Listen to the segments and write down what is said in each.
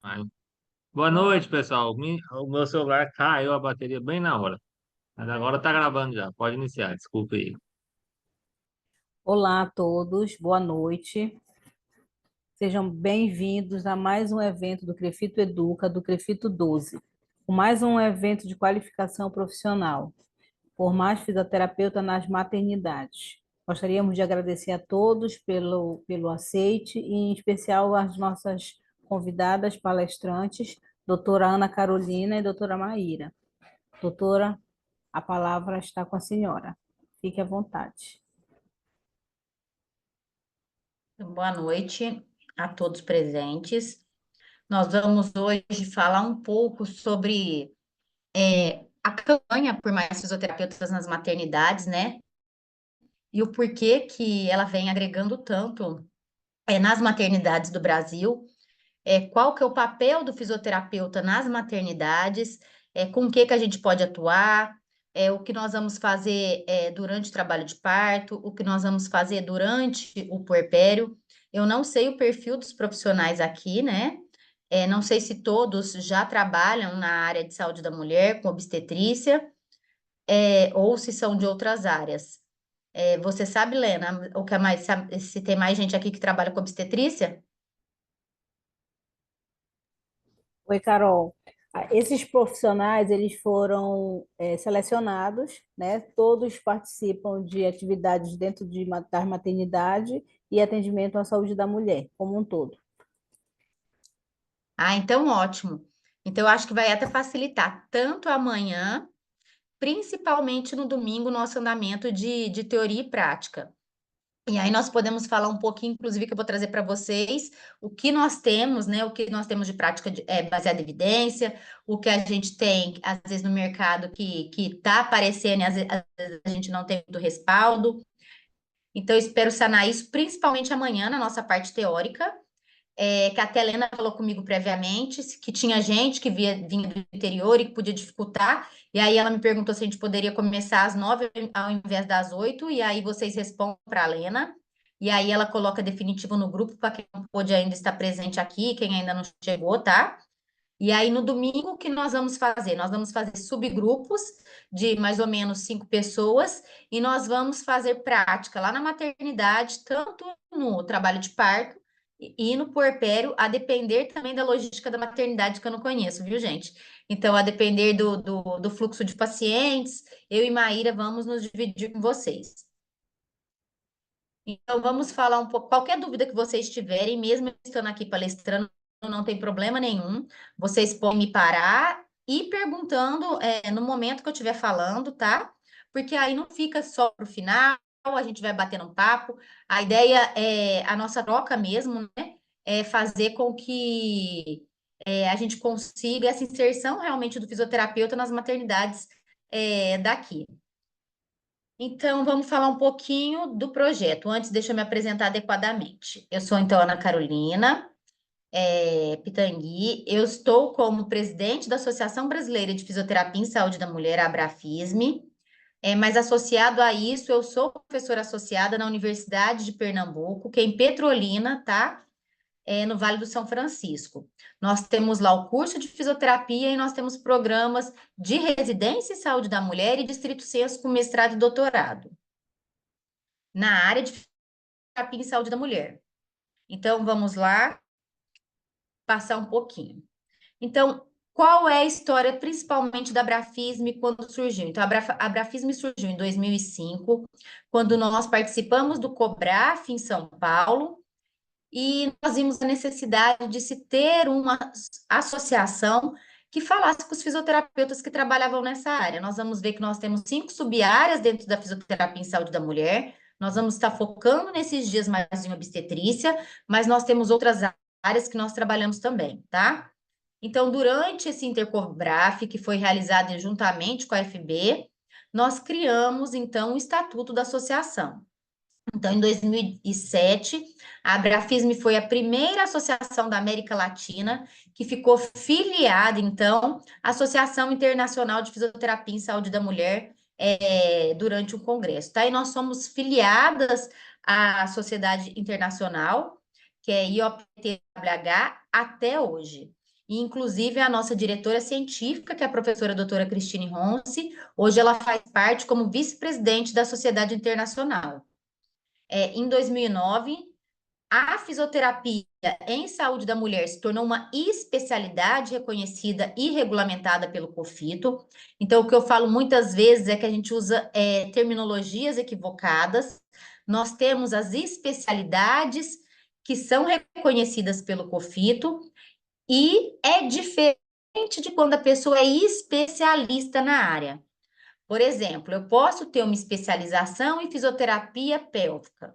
Ai. Boa noite, pessoal. O meu celular caiu a bateria bem na hora. Mas agora tá gravando já. Pode iniciar, desculpe aí. Olá a todos, boa noite. Sejam bem-vindos a mais um evento do Crefito Educa, do Crefito 12, com mais um evento de qualificação profissional, formar fisioterapeuta nas maternidades. Gostaríamos de agradecer a todos pelo aceite e, em especial, às nossas convidadas palestrantes, doutora Ana Carolina e doutora Maíra. Doutora, a palavra está com a senhora. Fique à vontade. Boa noite a todos presentes. Nós vamos hoje falar um pouco sobre a campanha por mais fisioterapeutas nas maternidades, né? E o porquê que ela vem agregando tanto nas maternidades do Brasil. Qual que é o papel do fisioterapeuta nas maternidades, com o que a gente pode atuar, o que nós vamos fazer durante o trabalho de parto, o que nós vamos fazer durante o puerpério. Eu não sei o perfil dos profissionais aqui, né? Não sei se todos já trabalham na área de saúde da mulher, com obstetrícia, ou se são de outras áreas. Você sabe, Lena, o que é mais, se tem mais gente aqui que trabalha com obstetrícia? Oi, Carol. Esses profissionais, eles foram selecionados, né? Todos participam de atividades dentro da maternidade e atendimento à saúde da mulher, como um todo. Ah, então ótimo. Então, eu acho que vai até facilitar tanto amanhã, principalmente no domingo, nosso andamento de teoria e prática. E aí nós podemos falar um pouquinho, inclusive, que eu vou trazer para vocês o que nós temos, né? O que nós temos de prática baseada em evidência, o que a gente tem, às vezes, no mercado que está aparecendo e às vezes a gente não tem muito respaldo. Então, eu espero sanar isso, principalmente amanhã, na nossa parte teórica, que até a Helena falou comigo previamente, que tinha gente que vinha do interior e que podia dificultar, e aí ela me perguntou se a gente poderia começar às 9 ao invés das 8, e aí vocês respondem para a Helena, e aí ela coloca definitivo no grupo para quem não pôde ainda estar presente aqui, quem ainda não chegou, tá? E aí, no domingo, o que nós vamos fazer? Nós vamos fazer subgrupos de mais ou menos 5 pessoas e nós vamos fazer prática lá na maternidade, tanto no trabalho de parto e no puerpério, a depender também da logística da maternidade, que eu não conheço, viu, gente? Então, a depender do fluxo de pacientes, eu e Maíra vamos nos dividir com vocês. Então, vamos falar um pouco. Qualquer dúvida que vocês tiverem, mesmo eu estando aqui palestrando, não tem problema nenhum. Vocês podem me parar e ir perguntando no momento que eu estiver falando, tá? Porque aí não fica só para o final, a gente vai batendo um papo. A ideia é a nossa troca mesmo, né? É fazer com que a gente consiga essa inserção realmente do fisioterapeuta nas maternidades daqui. Então, vamos falar um pouquinho do projeto. Antes, deixa eu me apresentar adequadamente. Eu sou, então, Ana Carolina Pitangui. Eu estou como presidente da Associação Brasileira de Fisioterapia em Saúde da Mulher, a Abrafisme. Mas associado a isso, eu sou professora associada na Universidade de Pernambuco, que é em Petrolina, tá? No Vale do São Francisco. Nós temos lá o curso de fisioterapia e nós temos programas de residência em saúde da mulher e distrito senso com mestrado e doutorado na área de fisioterapia em saúde da mulher. Então, vamos lá passar um pouquinho. Então, qual é a história principalmente da Brafisme quando surgiu? Então, a Brafisme surgiu em 2005, quando nós participamos do COBRAF em São Paulo, e nós vimos a necessidade de se ter uma associação que falasse com os fisioterapeutas que trabalhavam nessa área. Nós vamos ver que nós temos 5 sub-áreas dentro da fisioterapia em saúde da mulher. Nós vamos estar focando nesses dias mais em obstetrícia, mas nós temos outras áreas que nós trabalhamos também, tá? Então, durante esse Intercobraf, que foi realizado juntamente com a FB, nós criamos, então, o Estatuto da Associação. Então, em 2007, a Abrafisme foi a primeira associação da América Latina que ficou filiada, então, à Associação Internacional de Fisioterapia em Saúde da Mulher durante o Congresso, tá? E nós somos filiadas à Sociedade Internacional, que é IOPTWH, até hoje. e inclusive a nossa diretora científica, que é a professora doutora Cristine Ronce, hoje ela faz parte como vice-presidente da Sociedade Internacional. Em 2009, a fisioterapia em saúde da mulher se tornou uma especialidade reconhecida e regulamentada pelo COFITO. Então, o que eu falo muitas vezes é que a gente usa terminologias equivocadas. Nós temos as especialidades que são reconhecidas pelo COFITO e é diferente de quando a pessoa é especialista na área. Por exemplo, eu posso ter uma especialização em fisioterapia pélvica,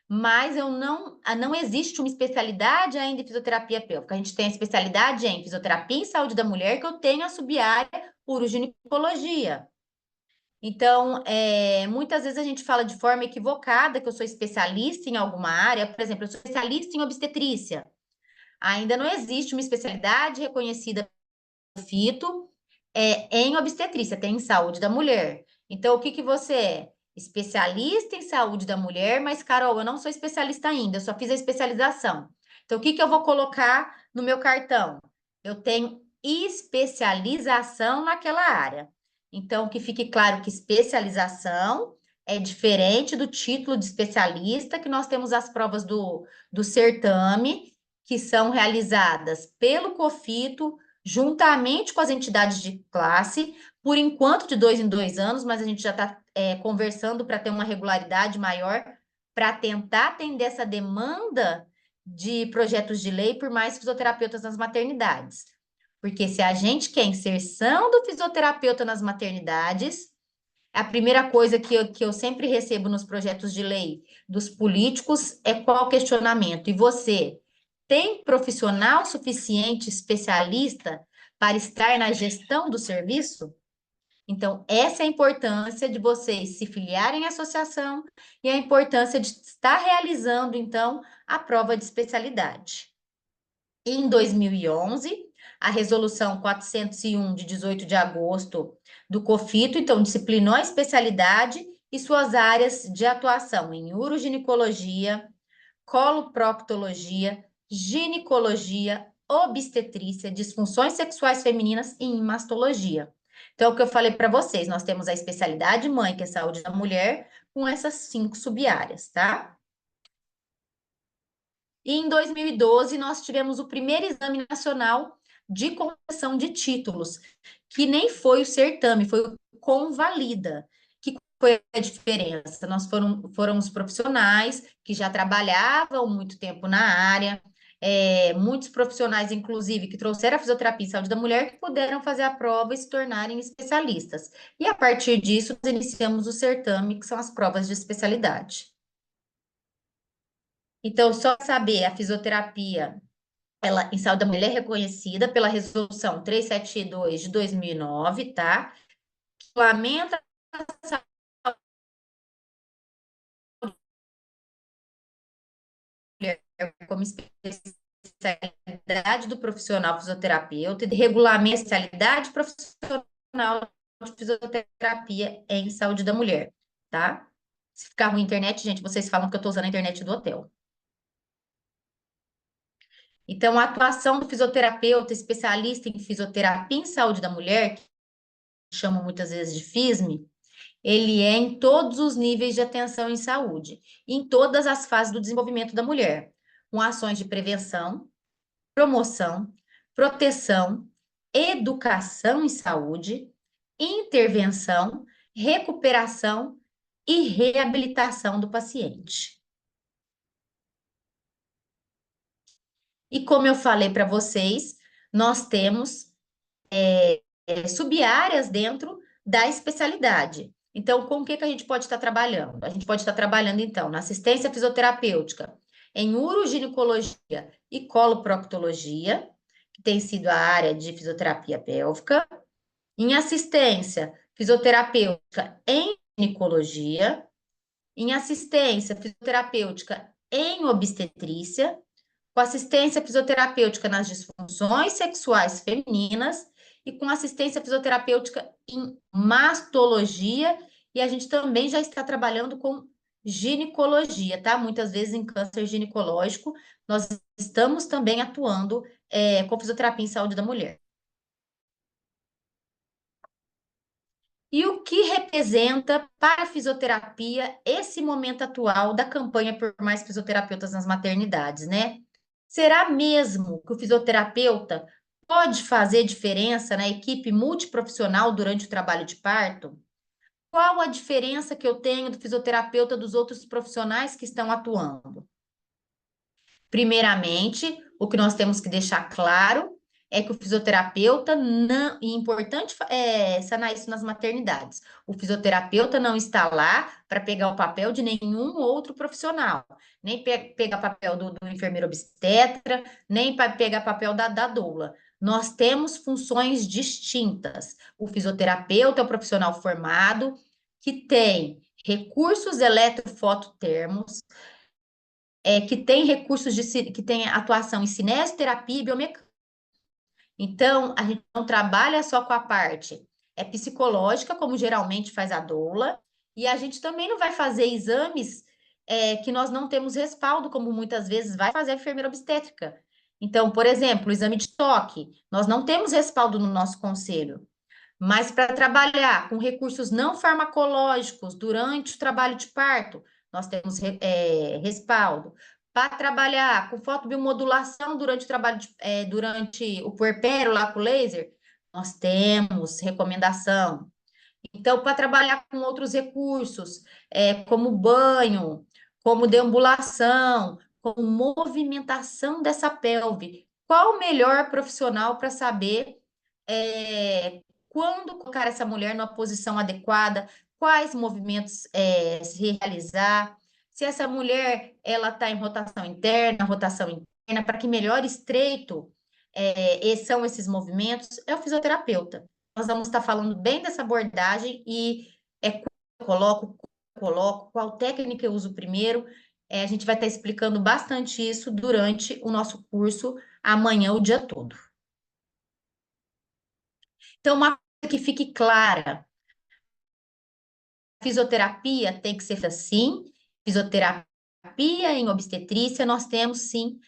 mas não existe uma especialidade ainda em fisioterapia pélvica. A gente tem a especialidade em fisioterapia em saúde da mulher, que eu tenho a sub-área uroginecologia. Então, muitas vezes a gente fala de forma equivocada que eu sou especialista em alguma área, por exemplo, eu sou especialista em obstetrícia. Ainda não existe uma especialidade reconhecida pelo FITO em obstetrícia, tem em saúde da mulher. Então, o que que você é? Especialista em saúde da mulher, mas, Carol, eu não sou especialista ainda, eu só fiz a especialização. Então, o que que eu vou colocar no meu cartão? Eu tenho especialização naquela área. Então, que fique claro que especialização é diferente do título de especialista, que nós temos as provas do certame, que são realizadas pelo COFITO, juntamente com as entidades de classe, por enquanto de 2 em 2 anos, mas a gente já está conversando para ter uma regularidade maior, para tentar atender essa demanda de projetos de lei por mais fisioterapeutas nas maternidades. Porque se a gente quer inserção do fisioterapeuta nas maternidades, a primeira coisa que eu sempre recebo nos projetos de lei dos políticos é qual questionamento? E você tem profissional suficiente, especialista, para estar na gestão do serviço? Então, essa é a importância de vocês se filiarem à associação e a importância de estar realizando, então, a prova de especialidade. Em 2011, a resolução 401 de 18 de agosto do COFITO, então, disciplinou a especialidade e suas áreas de atuação em uroginecologia, coloproctologia, ginecologia, obstetrícia, disfunções sexuais femininas e mastologia. Então, o que eu falei para vocês, nós temos a especialidade mãe, que é saúde da mulher, com essas 5 sub-áreas, tá? E em 2012, nós tivemos o primeiro exame nacional de concessão de títulos, que nem foi o certame, foi o Convalida. Que foi a diferença? Nós foram os profissionais que já trabalhavam muito tempo na área, muitos profissionais, inclusive, que trouxeram a fisioterapia em saúde da mulher, que puderam fazer a prova e se tornarem especialistas. E a partir disso, nós iniciamos o certame, que são as provas de especialidade. Então, só saber, a fisioterapia, ela em saúde da mulher é reconhecida pela resolução 372 de 2009, tá? Lamenta como especialidade do profissional fisioterapeuta e regulamenta a especialidade profissional de fisioterapia em saúde da mulher, tá? Se ficar ruim a internet, gente, vocês falam que eu estou usando a internet do hotel. Então, a atuação do fisioterapeuta especialista em fisioterapia em saúde da mulher, que chamam muitas vezes de FISME, ele é em todos os níveis de atenção em saúde, em todas as fases do desenvolvimento da mulher, com ações de prevenção, promoção, proteção, educação em saúde, intervenção, recuperação e reabilitação do paciente. E como eu falei para vocês, nós temos sub-áreas dentro da especialidade. Então, com o que a gente pode estar trabalhando? A gente pode estar trabalhando, então, na assistência fisioterapêutica, em uroginecologia e coloproctologia, que tem sido a área de fisioterapia pélvica, em assistência fisioterapêutica em ginecologia, em assistência fisioterapêutica em obstetrícia, com assistência fisioterapêutica nas disfunções sexuais femininas e com assistência fisioterapêutica em mastologia, e a gente também já está trabalhando com ginecologia, tá? Muitas vezes em câncer ginecológico, nós estamos também atuando com fisioterapia em saúde da mulher. E o que representa para a fisioterapia esse momento atual da campanha por mais fisioterapeutas nas maternidades, né? Será mesmo que o fisioterapeuta pode fazer diferença na equipe multiprofissional durante o trabalho de parto? Qual a diferença que eu tenho do fisioterapeuta dos outros profissionais que estão atuando? Primeiramente, o que nós temos que deixar claro é que o fisioterapeuta não, e é importante sanar isso nas maternidades. O fisioterapeuta não está lá para pegar o papel de nenhum outro profissional, nem pegar papel do enfermeiro obstetra, nem para pegar papel da doula. Nós temos funções distintas. O fisioterapeuta é o profissional formado que tem recursos eletrofototermos, que tem recursos que tem atuação em cinesioterapia e biomecânica. Então, a gente não trabalha só com a parte psicológica, como geralmente faz a doula, e a gente também não vai fazer exames que nós não temos respaldo, como muitas vezes vai fazer a enfermeira obstétrica. Então, por exemplo, o exame de toque, nós não temos respaldo no nosso conselho. Mas para trabalhar com recursos não farmacológicos durante o trabalho de parto, nós temos respaldo. Para trabalhar com fotobiomodulação durante o trabalho durante o puerpério lá com laser, nós temos recomendação. Então, para trabalhar com outros recursos, como banho, como deambulação, como movimentação dessa pelve, qual o melhor profissional para saber quando colocar essa mulher numa posição adequada, quais movimentos se realizar, se essa mulher ela está em rotação interna, para que melhor estreito são esses movimentos, é o fisioterapeuta. Nós vamos estar falando bem dessa abordagem e quando eu coloco, qual técnica eu uso primeiro. A gente vai estar explicando bastante isso durante o nosso curso amanhã, o dia todo. Então, uma coisa que fique clara: fisioterapia tem que ser assim, fisioterapia em obstetrícia, nós temos sim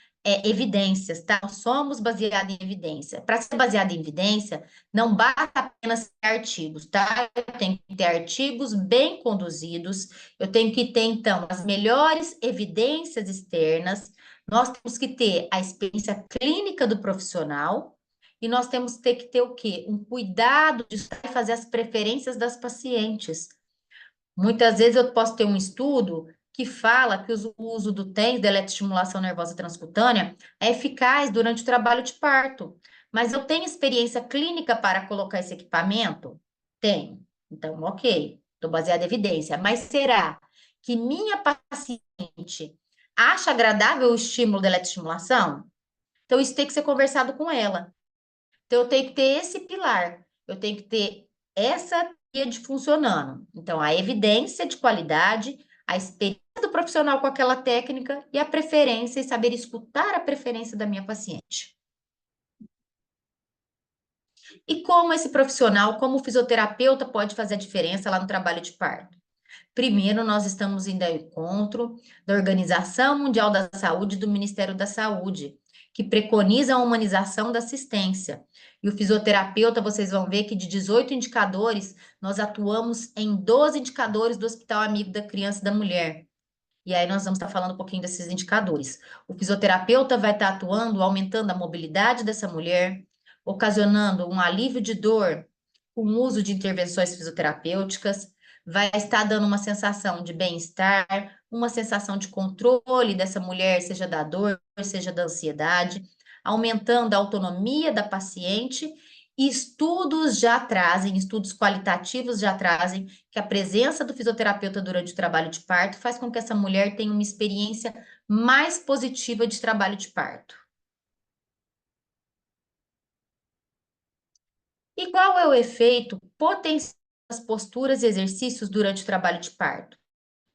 evidências, tá? Nós somos baseados em evidência. Para ser baseado em evidência, não basta apenas ter artigos, tá? Eu tenho que ter artigos bem conduzidos, eu tenho que ter, então, as melhores evidências externas, nós temos que ter a experiência clínica do profissional, e nós temos que ter o quê? Um cuidado de fazer as preferências das pacientes. Muitas vezes eu posso ter um estudo que fala que o uso do TENS, da eletroestimulação nervosa transcutânea, é eficaz durante o trabalho de parto. Mas eu tenho experiência clínica para colocar esse equipamento? Tenho. Então, ok, estou baseada em evidência. Mas será que minha paciente acha agradável o estímulo da eletroestimulação? Então, isso tem que ser conversado com ela. Então, eu tenho que ter esse pilar, eu tenho que ter essa tríade funcionando. Então, a evidência de qualidade, a experiência do profissional com aquela técnica e a preferência e saber escutar a preferência da minha paciente. E como esse profissional, como o fisioterapeuta, pode fazer a diferença lá no trabalho de parto? Primeiro, nós estamos indo ao encontro da Organização Mundial da Saúde e do Ministério da Saúde, que preconiza a humanização da assistência. E o fisioterapeuta, vocês vão ver que de 18 indicadores, nós atuamos em 12 indicadores do Hospital Amigo da Criança e da Mulher. E aí nós vamos estar falando um pouquinho desses indicadores. O fisioterapeuta vai estar atuando, aumentando a mobilidade dessa mulher, ocasionando um alívio de dor com o uso de intervenções fisioterapêuticas, vai estar dando uma sensação de bem-estar, uma sensação de controle dessa mulher, seja da dor, seja da ansiedade, aumentando a autonomia da paciente. E estudos qualitativos já trazem que a presença do fisioterapeuta durante o trabalho de parto faz com que essa mulher tenha uma experiência mais positiva de trabalho de parto. E qual é o efeito potencial das posturas e exercícios durante o trabalho de parto?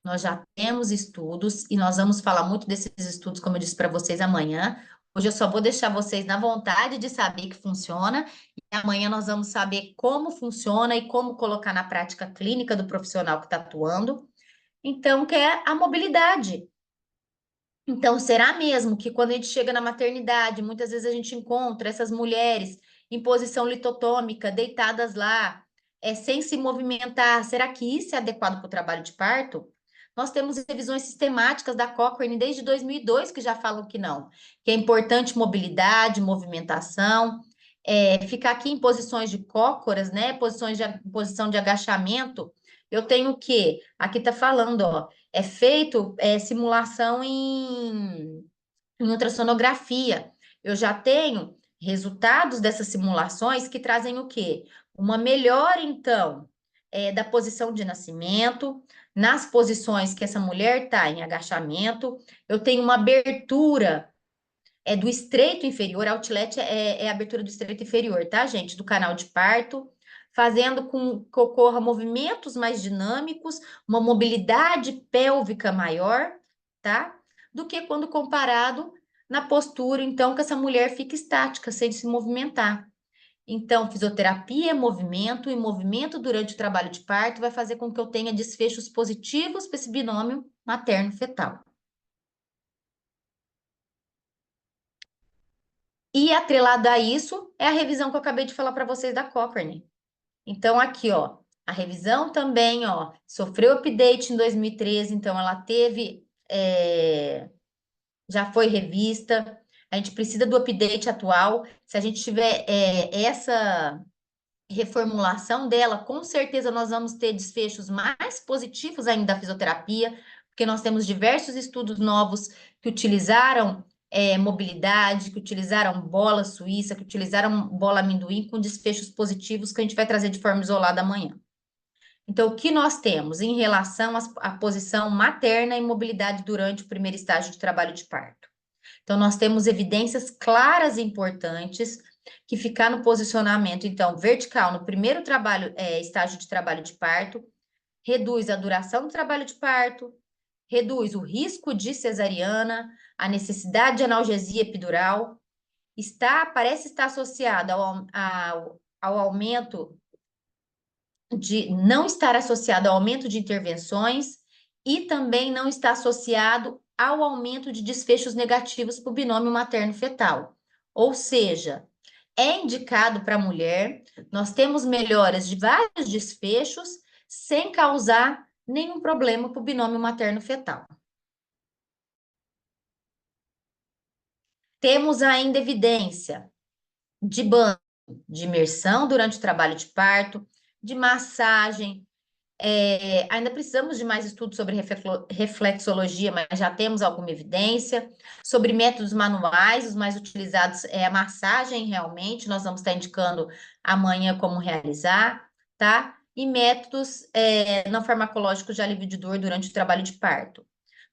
Nós já temos estudos e nós vamos falar muito desses estudos, como eu disse para vocês amanhã. Hoje eu só vou deixar vocês na vontade de saber que funciona, e amanhã nós vamos saber como funciona e como colocar na prática clínica do profissional que está atuando. Então, que é a mobilidade. Então, será mesmo que quando a gente chega na maternidade, muitas vezes a gente encontra essas mulheres em posição litotômica, deitadas lá, sem se movimentar? Será que isso é adequado para o trabalho de parto? Nós temos revisões sistemáticas da Cochrane desde 2002 que já falam que é importante mobilidade, movimentação, ficar aqui em posições de cócoras, né? Posição de agachamento. Eu tenho o quê? Aqui está falando, ó, é feito simulação em ultrassonografia. Eu já tenho resultados dessas simulações que trazem o quê? Uma melhora, então, da posição de nascimento, nas posições que essa mulher está em agachamento, eu tenho uma abertura do estreito inferior, outlet é a abertura do estreito inferior, tá, gente? Do canal de parto, fazendo com que ocorra movimentos mais dinâmicos, uma mobilidade pélvica maior, tá? Do que quando comparado na postura, então, que essa mulher fica estática, sem se movimentar. Então, fisioterapia é movimento, e movimento durante o trabalho de parto vai fazer com que eu tenha desfechos positivos para esse binômio materno-fetal. E atrelado a isso é a revisão que eu acabei de falar para vocês da Cochrane. Então, aqui, ó, a revisão também, ó, sofreu update em 2013, então ela teve, já foi revista. A gente precisa do update atual. Se a gente tiver essa reformulação dela, com certeza nós vamos ter desfechos mais positivos ainda da fisioterapia, porque nós temos diversos estudos novos que utilizaram mobilidade, que utilizaram bola suíça, que utilizaram bola amendoim com desfechos positivos que a gente vai trazer de forma isolada amanhã. Então, o que nós temos em relação à posição materna e mobilidade durante o primeiro estágio de trabalho de parto? Então, nós temos evidências claras e importantes que ficar no posicionamento, então, vertical no primeiro estágio de trabalho de parto, reduz a duração do trabalho de parto, reduz o risco de cesariana, a necessidade de analgesia epidural, parece estar associada ao aumento não estar associado ao aumento de intervenções e também não está associado ao aumento de desfechos negativos para o binômio materno-fetal. Ou seja, é indicado para a mulher, nós temos melhoras de vários desfechos sem causar nenhum problema para o binômio materno-fetal. Temos ainda evidência de banho, de imersão durante o trabalho de parto, de massagem. Ainda precisamos de mais estudos sobre reflexologia, mas já temos alguma evidência. Sobre métodos manuais, os mais utilizados é a massagem, realmente, nós vamos estar indicando amanhã como realizar, tá? E métodos não farmacológicos de alívio de dor durante o trabalho de parto.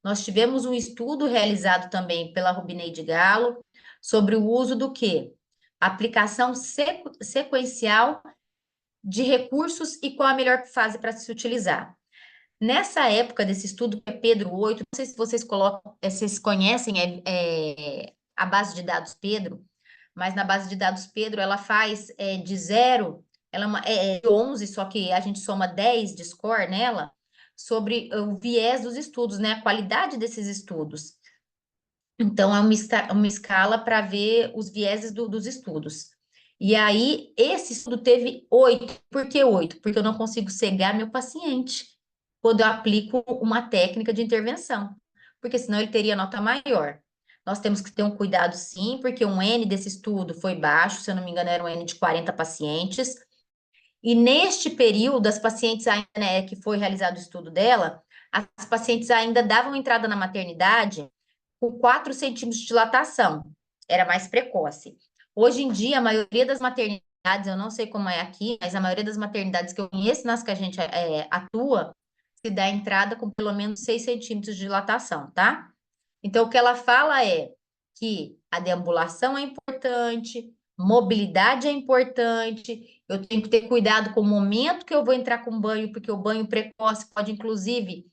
Nós tivemos um estudo realizado também pela Rubineide Galo sobre o uso do quê? Aplicação sequencial de recursos e qual a melhor fase para se utilizar. Nessa época desse estudo, que é Pedro 8, não sei se vocês vocês conhecem a base de dados Pedro, mas na base de dados Pedro ela faz de 0, ela é de 11, só que a gente soma 10 de score nela, sobre o viés dos estudos, né? A qualidade desses estudos. Então, é uma escala para ver os vieses dos estudos. E aí, esse estudo teve 8. Por que 8? Porque eu não consigo cegar meu paciente quando eu aplico uma técnica de intervenção, porque senão ele teria nota maior. Nós temos que ter um cuidado, sim, porque um N desse estudo foi baixo, se eu não me engano, era um N de 40 pacientes. E neste período, as pacientes ainda, né, que foi realizado o estudo dela, as pacientes ainda davam entrada na maternidade com 4 centímetros de dilatação, era mais precoce. Hoje em dia, a maioria das maternidades, eu não sei como é aqui, mas a maioria das maternidades que eu conheço, nas que a gente atua, se dá entrada com pelo menos 6 centímetros de dilatação, tá? Então, o que ela fala é que a deambulação é importante, mobilidade é importante, eu tenho que ter cuidado com o momento que eu vou entrar com banho, porque o banho precoce pode, inclusive,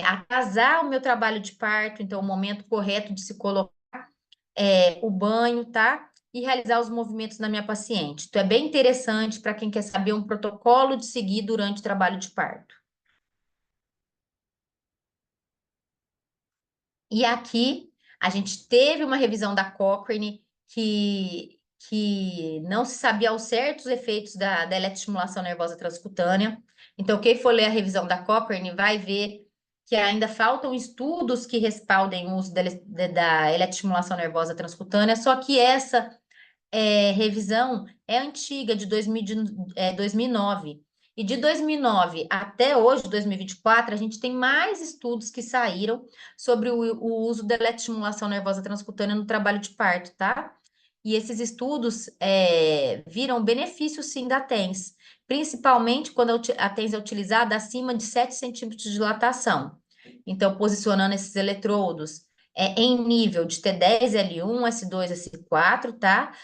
atrasar o meu trabalho de parto, então, o momento correto de se colocar o banho, tá? E realizar os movimentos na minha paciente. Então, é bem interessante para quem quer saber um protocolo de seguir durante o trabalho de parto. E aqui A gente teve uma revisão da Cochrane que não se sabia ao certo os efeitos da eletroestimulação nervosa transcutânea. Então, quem for ler a revisão da Cochrane vai ver que ainda faltam estudos que respaldem o uso da eletroestimulação nervosa transcutânea, só que essa revisão é antiga, de 2009. E de 2009 até hoje, 2024, a gente tem mais estudos que saíram sobre o uso da eletroestimulação nervosa transcutânea no trabalho de parto, tá? E esses estudos viram benefícios, sim, da TENS, principalmente quando a TENS é utilizada acima de 7 centímetros de dilatação. Então, posicionando esses eletrodos em nível de T10, L1, S2, S4, tá?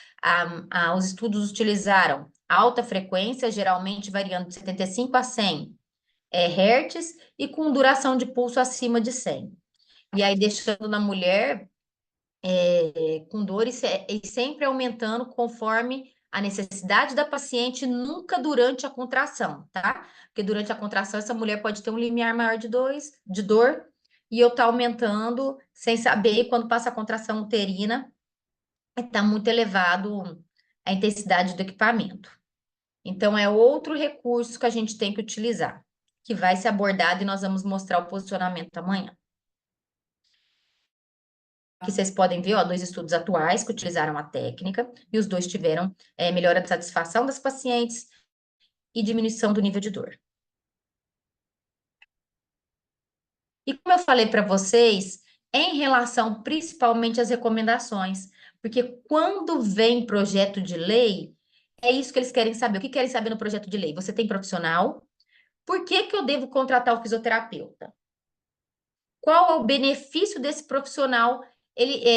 Os estudos utilizaram alta frequência, geralmente variando de 75 a 100 Hz, e com duração de pulso acima de 100. E aí, deixando na mulher com dor e sempre aumentando conforme a necessidade da paciente, nunca durante a contração, tá? Porque durante a contração, essa mulher pode ter um limiar maior de dor, e eu tá aumentando sem saber, quando passa a contração uterina, está muito elevado a intensidade do equipamento. Então, é outro recurso que a gente tem que utilizar, que vai ser abordado e nós vamos mostrar o posicionamento amanhã. Aqui vocês podem ver, ó, 2 estudos atuais que utilizaram a técnica, e os 2 tiveram melhora da satisfação das pacientes e diminuição do nível de dor. E como eu falei para vocês, em relação principalmente às recomendações, porque quando vem projeto de lei, é isso que eles querem saber. O que querem saber no projeto de lei? Você tem profissional? Por que que eu devo contratar o fisioterapeuta? Qual é o benefício desse profissional?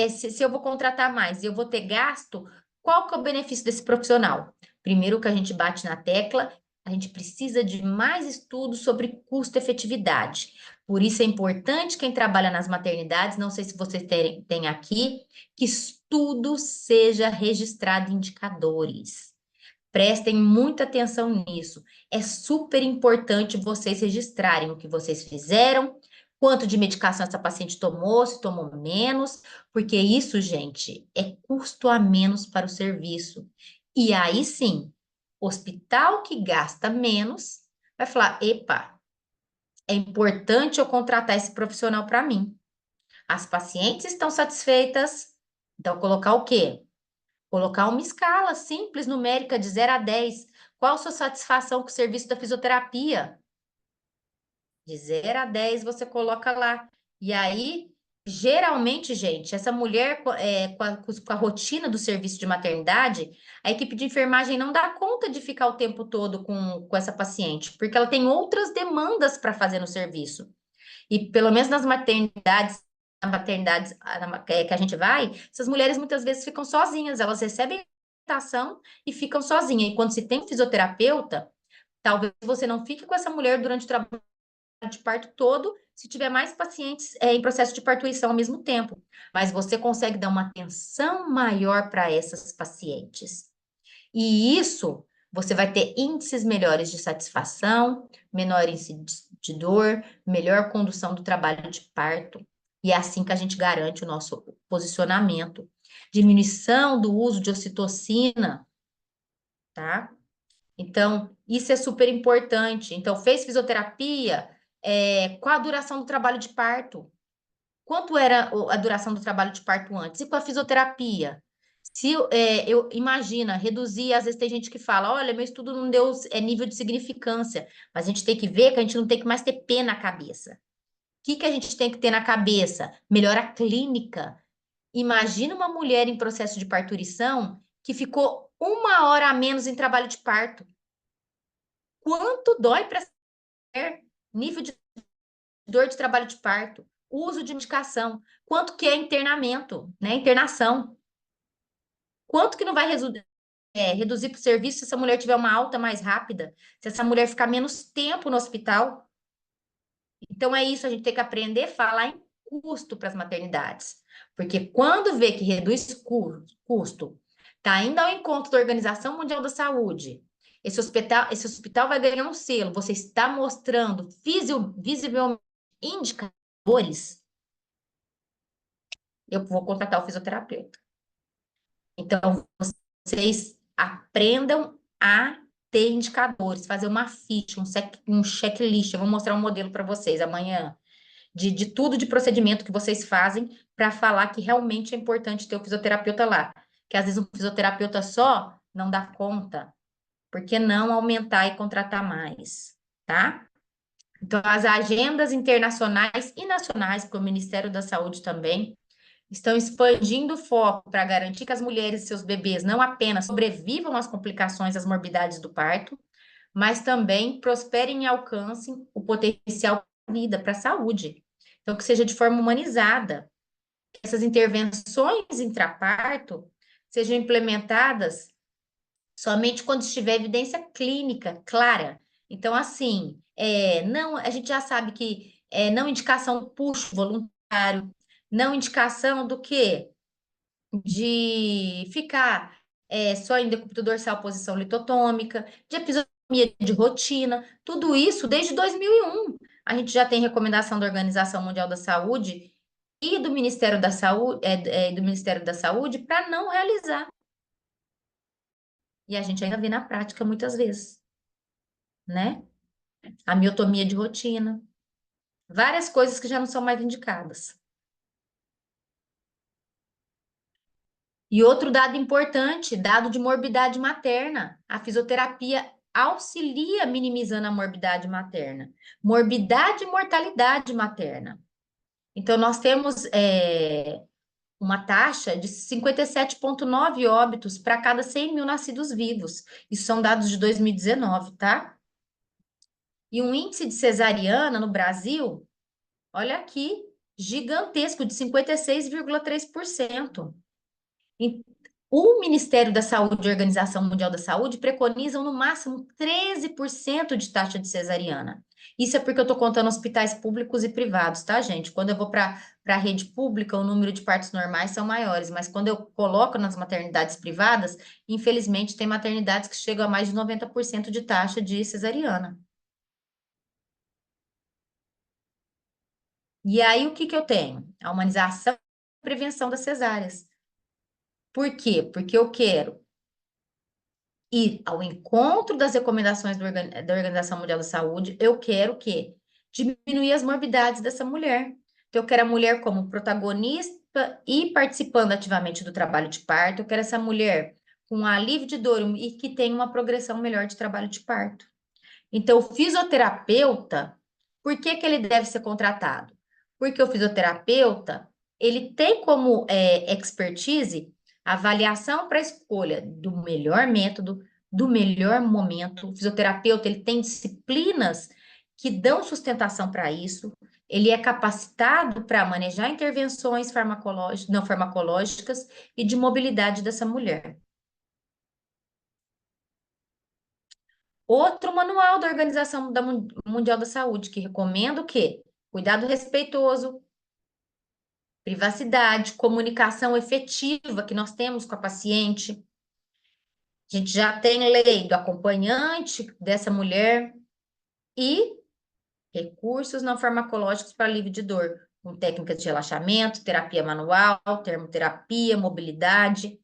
Se eu vou contratar mais e eu vou ter gasto, qual que é o benefício desse profissional? Primeiro que a gente bate na tecla, a gente precisa de mais estudos sobre custo-efetividade. Por isso é importante quem trabalha nas maternidades, não sei se vocês têm aqui, que tudo seja registrado em indicadores. Prestem muita atenção nisso. É super importante vocês registrarem o que vocês fizeram, quanto de medicação essa paciente tomou, se tomou menos, porque isso, gente, é custo a menos para o serviço. E aí sim, hospital que gasta menos vai falar: epa, é importante eu contratar esse profissional para mim. As pacientes estão satisfeitas, então colocar o quê? Colocar uma escala simples, numérica, de 0 a 10. Qual a sua satisfação com o serviço da fisioterapia? De 0 a 10 você coloca lá. E aí, geralmente, gente, essa mulher com a rotina do serviço de maternidade, a equipe de enfermagem não dá conta de ficar o tempo todo com essa paciente, porque ela tem outras demandas para fazer no serviço. E pelo menos nas maternidades, que a gente vai, essas mulheres muitas vezes ficam sozinhas, elas recebem orientação e ficam sozinhas. E quando se tem um fisioterapeuta, talvez você não fique com essa mulher durante o trabalho de parto todo, se tiver mais pacientes em processo de parturição ao mesmo tempo. Mas você consegue dar uma atenção maior para essas pacientes. E isso, você vai ter índices melhores de satisfação, menor índice de dor, melhor condução do trabalho de parto. E é assim que a gente garante o nosso posicionamento. Diminuição do uso de ocitocina, tá? Então, isso é super importante. Então, fez fisioterapia, qual a duração do trabalho de parto? Quanto era a duração do trabalho de parto antes? E com a fisioterapia? Se eu imagina, reduzir, às vezes tem gente que fala, olha, meu estudo não deu nível de significância, mas a gente tem que ver que a gente não tem que mais ter pé na cabeça. O que a gente tem que ter na cabeça? Melhora clínica. Imagina uma mulher em processo de parturição que ficou 1 hora a menos em trabalho de parto. Quanto dói para essa mulher? Nível de dor de trabalho de parto, uso de medicação, quanto que é internamento, né? Internação. Quanto que não vai reduzir para o serviço se essa mulher tiver uma alta mais rápida, se essa mulher ficar menos tempo no hospital? Então é isso, a gente tem que aprender a falar em custo para as maternidades. Porque quando vê que reduz custo, está indo ao encontro da Organização Mundial da Saúde, esse hospital vai ganhar um selo, você está mostrando visivelmente indicadores, eu vou contratar o fisioterapeuta. Então, vocês aprendam a ter indicadores, fazer uma ficha, um checklist. Eu vou mostrar um modelo para vocês amanhã, de tudo de procedimento que vocês fazem para falar que realmente é importante ter o fisioterapeuta lá. Que às vezes um fisioterapeuta só não dá conta. Por que não aumentar e contratar mais, tá? Então, as agendas internacionais e nacionais, porque o Ministério da Saúde também, estão expandindo o foco para garantir que as mulheres e seus bebês não apenas sobrevivam às complicações, às morbidades do parto, mas também prosperem e alcancem o potencial da vida para a saúde. Então, que seja de forma humanizada, que essas intervenções intraparto sejam implementadas somente quando estiver evidência clínica clara. Então, assim, não, a gente já sabe que não indicação puxo voluntário, não indicação do quê? De ficar só em decúbito dorsal, posição litotômica, de episiotomia de rotina, tudo isso desde 2001. A gente já tem recomendação da Organização Mundial da Saúde e do Ministério da Saúde, para não realizar. E a gente ainda vê na prática muitas vezes, né? A miotomia de rotina, várias coisas que já não são mais indicadas. E outro dado importante, dado de morbidade materna. A fisioterapia auxilia minimizando a morbidade materna. Morbidade e mortalidade materna. Então, nós temos uma taxa de 57,9 óbitos para cada 100 mil nascidos vivos. Isso são dados de 2019, tá? E um índice de cesariana no Brasil, olha aqui, gigantesco, de 56,3%. O Ministério da Saúde e a Organização Mundial da Saúde preconizam no máximo 13% de taxa de cesariana. Isso é porque eu estou contando hospitais públicos e privados, tá, gente? Quando eu vou para a rede pública, o número de partos normais são maiores, mas quando eu coloco nas maternidades privadas, infelizmente tem maternidades que chegam a mais de 90% de taxa de cesariana. E aí, o que que eu tenho? A humanização e prevenção das cesáreas. Por quê? Porque eu quero ir ao encontro das recomendações da Organização Mundial da Saúde, eu quero que diminuir as morbidades dessa mulher. Então, eu quero a mulher como protagonista e participando ativamente do trabalho de parto, eu quero essa mulher com alívio de dor e que tenha uma progressão melhor de trabalho de parto. Então, o fisioterapeuta, por que que ele deve ser contratado? Porque o fisioterapeuta, ele tem como expertise a avaliação para a escolha do melhor método, do melhor momento. O fisioterapeuta, ele tem disciplinas que dão sustentação para isso. Ele é capacitado para manejar intervenções farmacológicas, não farmacológicas e de mobilidade dessa mulher. Outro manual da Organização Mundial da Saúde, que recomenda o quê? Cuidado respeitoso, privacidade, comunicação efetiva que nós temos com a paciente. A gente já tem lei do acompanhante dessa mulher e recursos não farmacológicos para alívio de dor, com técnicas de relaxamento, terapia manual, termoterapia, mobilidade.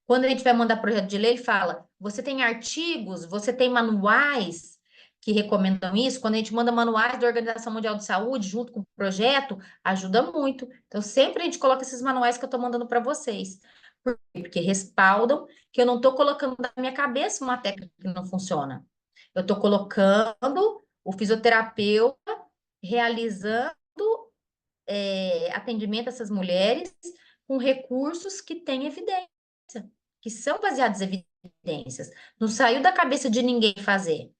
Quando a gente vai mandar projeto de lei, ele fala: você tem artigos, você tem manuais que recomendam isso. Quando a gente manda manuais da Organização Mundial de Saúde junto com o projeto, ajuda muito. Então, sempre a gente coloca esses manuais que eu estou mandando para vocês. Por quê? Porque respaldam que eu não estou colocando na minha cabeça uma técnica que não funciona. Eu estou colocando o fisioterapeuta realizando atendimento a essas mulheres com recursos que têm evidência, que são baseados em evidências. Não saiu da cabeça de ninguém fazer.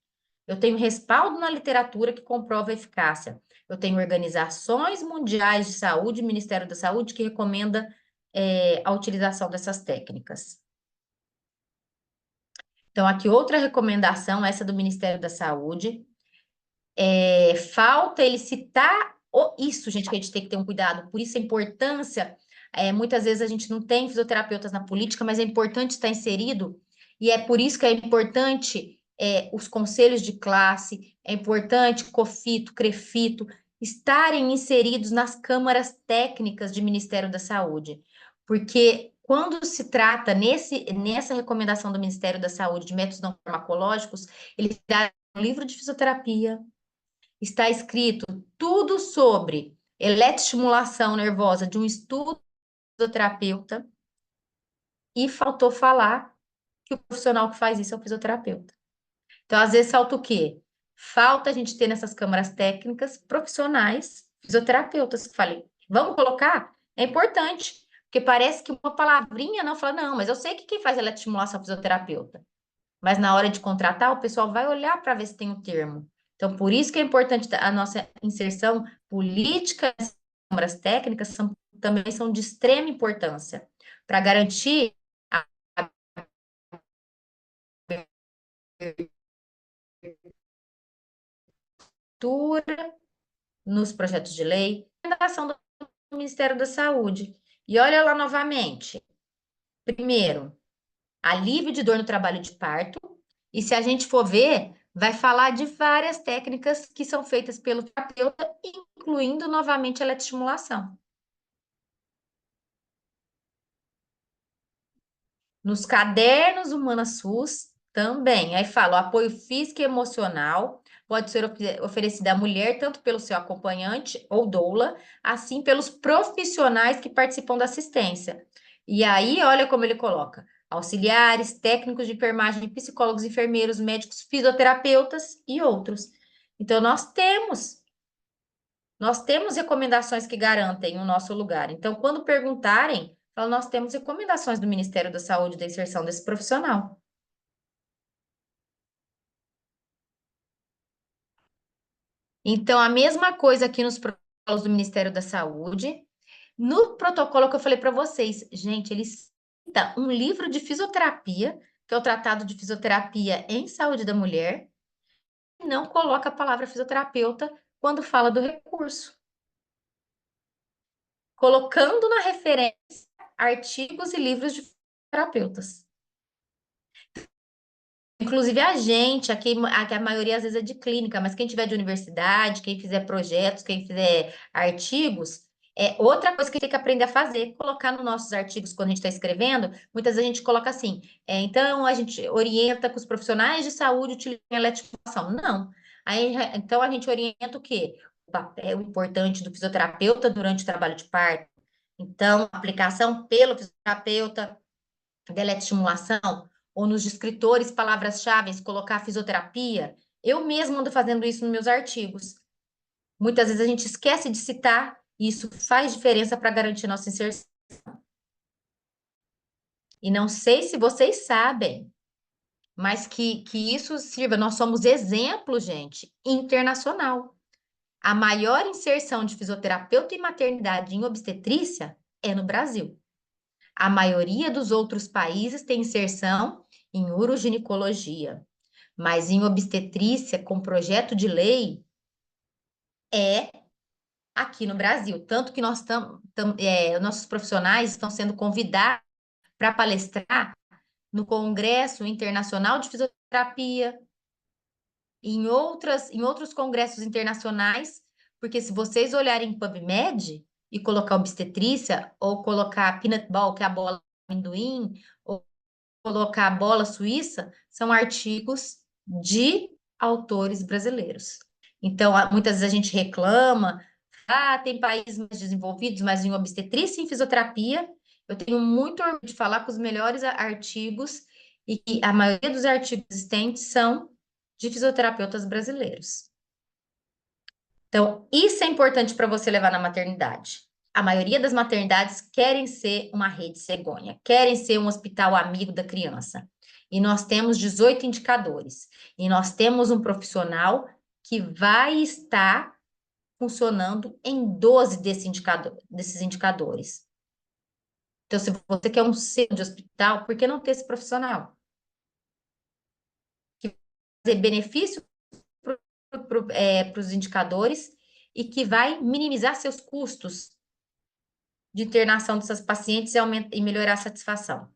Eu tenho respaldo na literatura que comprova a eficácia. Eu tenho organizações mundiais de saúde, Ministério da Saúde, que recomenda a utilização dessas técnicas. Então, aqui outra recomendação, essa do Ministério da Saúde. Falta ele citar isso, gente, que a gente tem que ter um cuidado. Por isso a importância, muitas vezes a gente não tem fisioterapeutas na política, mas é importante estar inserido, e é por isso que é importante os conselhos de classe, é importante COFITO, CREFITO, estarem inseridos nas câmaras técnicas de Ministério da Saúde, porque quando se trata nessa recomendação do Ministério da Saúde de métodos não farmacológicos, ele dá um livro de fisioterapia, está escrito tudo sobre eletroestimulação nervosa de um estudo do fisioterapeuta, e faltou falar que o profissional que faz isso é o fisioterapeuta. Então, às vezes, falta o quê? Falta a gente ter nessas câmaras técnicas profissionais, fisioterapeutas que falem, vamos colocar? É importante, porque parece que uma palavrinha não fala, não, mas eu sei que quem faz eletroestimulação é o fisioterapeuta. Mas na hora de contratar, o pessoal vai olhar para ver se tem o termo. Então, por isso que é importante a nossa inserção política nas câmaras técnicas também são de extrema importância para garantir a abertura nos projetos de lei, recomendação do Ministério da Saúde. E olha lá novamente. Primeiro, alívio de dor no trabalho de parto. E se a gente for ver, vai falar de várias técnicas que são feitas pelo terapeuta, incluindo novamente a eletroestimulação. Nos cadernos Humana SUS também. Aí fala, o apoio físico e emocional pode ser oferecido à mulher tanto pelo seu acompanhante ou doula, assim pelos profissionais que participam da assistência. E aí, olha como ele coloca: auxiliares, técnicos de enfermagem, psicólogos, enfermeiros, médicos, fisioterapeutas e outros. Então, nós temos recomendações que garantem o nosso lugar. Então, quando perguntarem, fala, nós temos recomendações do Ministério da Saúde da inserção desse profissional. Então, a mesma coisa aqui nos protocolos do Ministério da Saúde. No protocolo que eu falei para vocês, gente, ele cita um livro de fisioterapia, que é o Tratado de Fisioterapia em Saúde da Mulher, e não coloca a palavra fisioterapeuta quando fala do recurso, colocando na referência artigos e livros de terapeutas. Inclusive a gente, aqui a maioria às vezes é de clínica, mas quem tiver de universidade, quem fizer projetos, quem fizer artigos, é outra coisa que a gente tem que aprender a fazer, colocar nos nossos artigos quando a gente está escrevendo, muitas vezes a gente coloca assim, então a gente orienta que os profissionais de saúde utilizem a eletroestimulação. Não. Aí, então a gente orienta o quê? O papel importante do fisioterapeuta durante o trabalho de parto. Então, aplicação pelo fisioterapeuta da eletroestimulação, ou nos descritores, palavras-chave, colocar fisioterapia. Eu mesma ando fazendo isso nos meus artigos. Muitas vezes a gente esquece de citar, e isso faz diferença para garantir nossa inserção. E não sei se vocês sabem, mas que isso sirva, nós somos exemplo, gente, internacional. A maior inserção de fisioterapeuta em maternidade em obstetrícia é no Brasil. A maioria dos outros países tem inserção em uroginecologia, mas em obstetrícia, com projeto de lei, é aqui no Brasil. Tanto que nossos profissionais estão sendo convidados para palestrar no Congresso Internacional de Fisioterapia, em outros congressos internacionais, porque se vocês olharem PubMed e colocar obstetrícia, ou colocar peanut ball, que é a bola de amendoim, ou colocar a bola suíça, são artigos de autores brasileiros. Então, muitas vezes a gente reclama, tem países mais desenvolvidos, mas em obstetrícia e em fisioterapia, eu tenho muito orgulho de falar com os melhores artigos, e que a maioria dos artigos existentes são de fisioterapeutas brasileiros. Então, isso é importante para você levar na maternidade. A maioria das maternidades querem ser uma rede cegonha, querem ser um hospital amigo da criança. E nós temos 18 indicadores. E nós temos um profissional que vai estar funcionando em 12 desses indicadores. Então, se você quer um selo de hospital, por que não ter esse profissional? Que vai trazer benefício para os indicadores e que vai minimizar seus custos de internação dessas pacientes e melhorar a satisfação.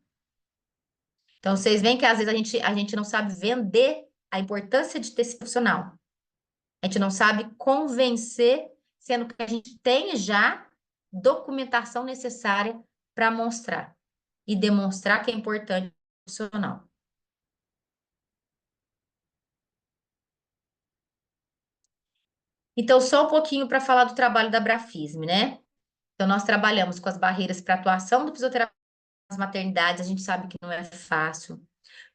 Então, vocês veem que às vezes a gente não sabe vender a importância de ter esse profissional. A gente não sabe convencer sendo que a gente tem já documentação necessária para mostrar e demonstrar que é importante profissional. Então, só um pouquinho para falar do trabalho da Brafisme, né? Então, nós trabalhamos com as barreiras para atuação do fisioterapeuta nas maternidades, a gente sabe que não é fácil.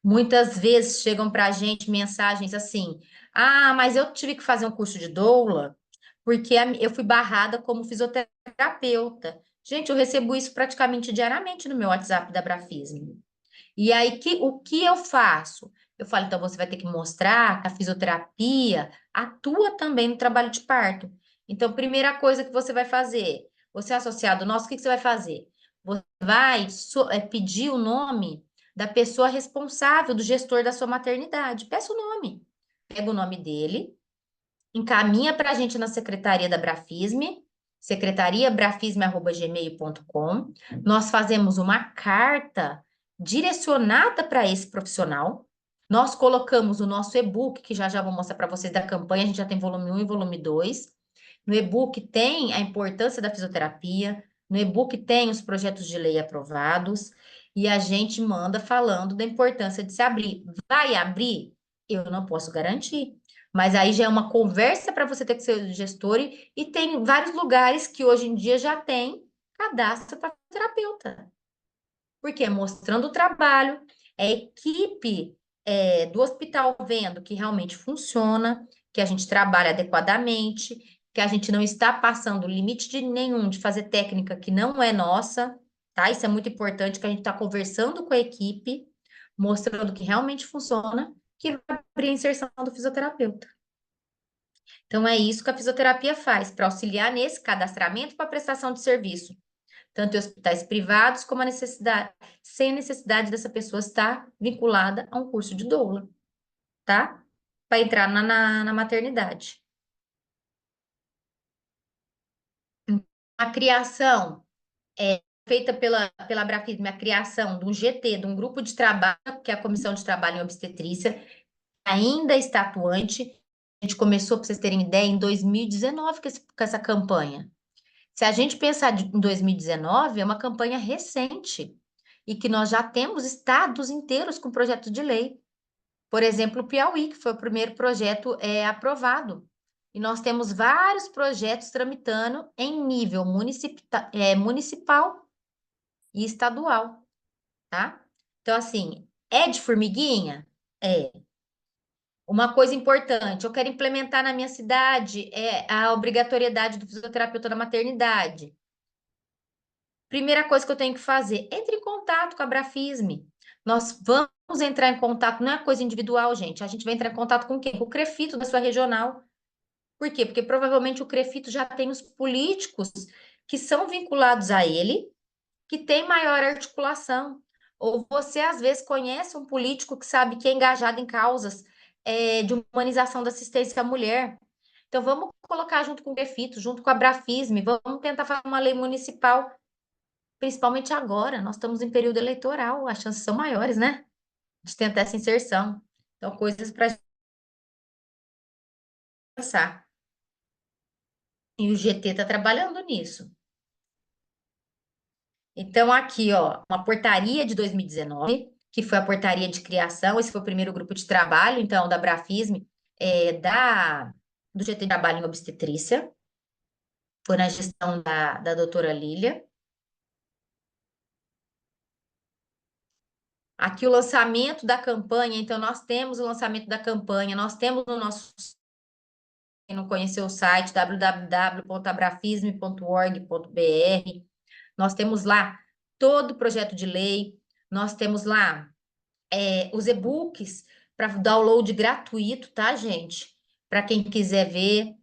Muitas vezes chegam para a gente mensagens assim: ah, mas eu tive que fazer um curso de doula porque eu fui barrada como fisioterapeuta. Gente, eu recebo isso praticamente diariamente no meu WhatsApp da Brafisme. E aí, o que eu faço? Eu falo, então você vai ter que mostrar que a fisioterapia atua também no trabalho de parto. Então, primeira coisa que você vai fazer, você é associado nosso, o que que você vai fazer? Você vai pedir o nome da pessoa responsável, do gestor da sua maternidade. Peça o nome. Pega o nome dele, encaminha para a gente na secretaria da Brafisme, secretariabrafisme@gmail.com. Nós fazemos uma carta direcionada para esse profissional. Nós colocamos o nosso e-book, que já já vou mostrar para vocês da campanha, a gente já tem volume 1 e volume 2. No e-book tem a importância da fisioterapia, no e-book tem os projetos de lei aprovados, e a gente manda falando da importância de se abrir. Vai abrir? Eu não posso garantir. Mas aí já é uma conversa para você ter que ser gestor, e tem vários lugares que hoje em dia já tem cadastro para terapeuta. Porque mostrando o trabalho, a equipe do hospital vendo que realmente funciona, que a gente trabalha adequadamente, que a gente não está passando limite de nenhum de fazer técnica que não é nossa, tá? Isso é muito importante, que a gente está conversando com a equipe, mostrando que realmente funciona, que vai abrir a inserção do fisioterapeuta. Então, é isso que a fisioterapia faz, para auxiliar nesse cadastramento para prestação de serviço, tanto em hospitais privados como sem a necessidade dessa pessoa estar vinculada a um curso de doula, tá? Para entrar na maternidade. A criação é feita pela Brafisme, a criação de um GT, de um grupo de trabalho, que é a Comissão de Trabalho em Obstetrícia, ainda está atuante. A gente começou, para vocês terem ideia, em 2019 com essa campanha. Se a gente pensar em 2019, é uma campanha recente e que nós já temos estados inteiros com projetos de lei. Por exemplo, o Piauí, que foi o primeiro projeto aprovado. E nós temos vários projetos tramitando em nível municipal e estadual, tá? Então, assim, é de formiguinha? É. Uma coisa importante, eu quero implementar na minha cidade a obrigatoriedade do fisioterapeuta na maternidade. Primeira coisa que eu tenho que fazer, entre em contato com a Brafisme. Nós vamos entrar em contato, não é coisa individual, gente. A gente vai entrar em contato com quem? Com o CREFITO da sua regional. Por quê? Porque provavelmente o CREFITO já tem os políticos que são vinculados a ele, que tem maior articulação. Ou você, às vezes, conhece um político que sabe que é engajado em causas de humanização da assistência à mulher. Então, vamos colocar junto com o CREFITO, junto com a Brafisme, vamos tentar fazer uma lei municipal. Principalmente agora, nós estamos em período eleitoral, as chances são maiores, né? De tentar essa inserção. Então, coisas para pensar. E o GT está trabalhando nisso. Então, aqui, ó, uma portaria de 2019, que foi a portaria de criação, esse foi o primeiro grupo de trabalho, então, da Brafisme, do GT de Trabalho em Obstetrícia, foi na gestão da doutora Lília. Aqui o lançamento da campanha, então nós temos o lançamento da campanha, nós temos no nosso, quem não conheceu o site, www.abrafisme.org.br, nós temos lá todo o projeto de lei, nós temos lá os e-books para download gratuito, tá, gente? Para quem quiser ver.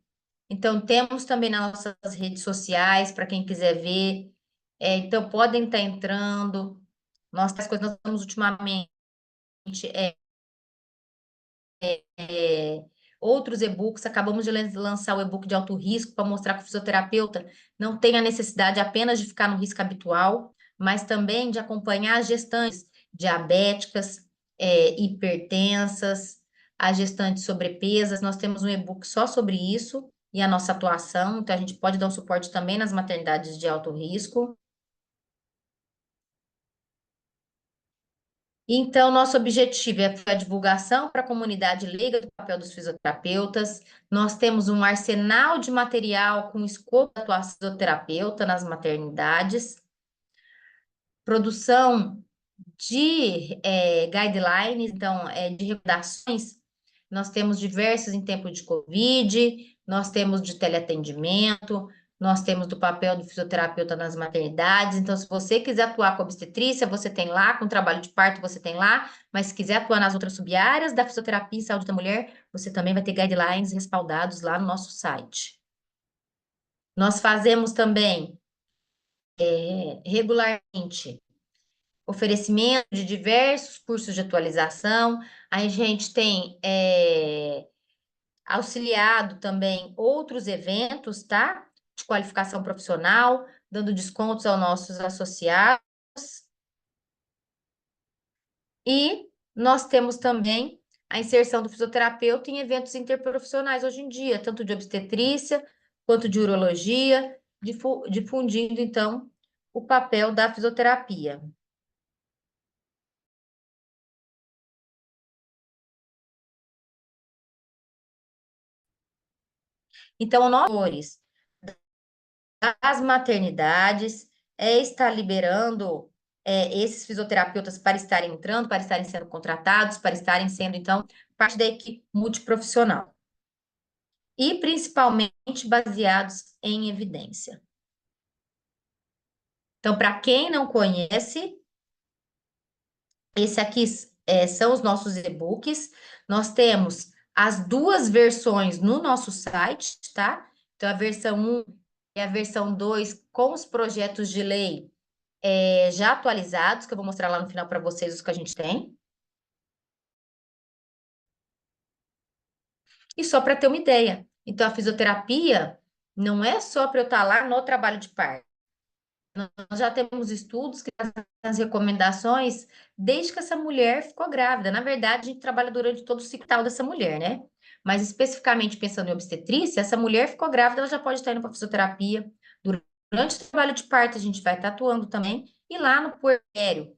Então, temos também nas nossas redes sociais, para quem quiser ver. Então, podem estar entrando. As coisas nós estamos ultimamente outros e-books, acabamos de lançar o e-book de alto risco para mostrar que o fisioterapeuta não tem a necessidade apenas de ficar no risco habitual, mas também de acompanhar as gestantes diabéticas, hipertensas, as gestantes sobrepesas. Nós temos um e-book só sobre isso, e a nossa atuação, então a gente pode dar um suporte também nas maternidades de alto risco. Então, nosso objetivo é a divulgação para a comunidade leiga do papel dos fisioterapeutas. Nós temos um arsenal de material com escopo de atuação fisioterapeuta nas maternidades, produção de guidelines, então, de recomendações. Nós temos diversos em tempo de Covid, nós temos de teleatendimento, nós temos do papel do fisioterapeuta nas maternidades. Então, se você quiser atuar com obstetrícia, você tem lá, com trabalho de parto, você tem lá, mas se quiser atuar nas outras sub-áreas da fisioterapia e saúde da mulher, você também vai ter guidelines respaldados lá no nosso site. Nós fazemos também regularmente oferecimento de diversos cursos de atualização. A gente tem auxiliado também outros eventos, tá? De qualificação profissional, dando descontos aos nossos associados. E nós temos também a inserção do fisioterapeuta em eventos interprofissionais hoje em dia, tanto de obstetrícia quanto de urologia, difundindo, então, o papel da fisioterapia. Então, nós, as maternidades, está liberando esses fisioterapeutas para estarem entrando, para estarem sendo contratados, para estarem sendo, então, parte da equipe multiprofissional. E principalmente baseados em evidência. Então, para quem não conhece, esse aqui são os nossos e-books. Nós temos as duas versões no nosso site, tá? Então, a versão 1 e a versão 2 com os projetos de lei já atualizados, que eu vou mostrar lá no final para vocês os que a gente tem. E só para ter uma ideia. Então, a fisioterapia não é só para eu estar lá no trabalho de parto. Nós já temos estudos que fazem as recomendações desde que essa mulher ficou grávida. Na verdade, a gente trabalha durante todo o ciclo vital dessa mulher, né? Mas especificamente pensando em obstetrícia, essa mulher ficou grávida, ela já pode estar indo para fisioterapia. Durante o trabalho de parto, a gente vai estar atuando também. E lá no puerpério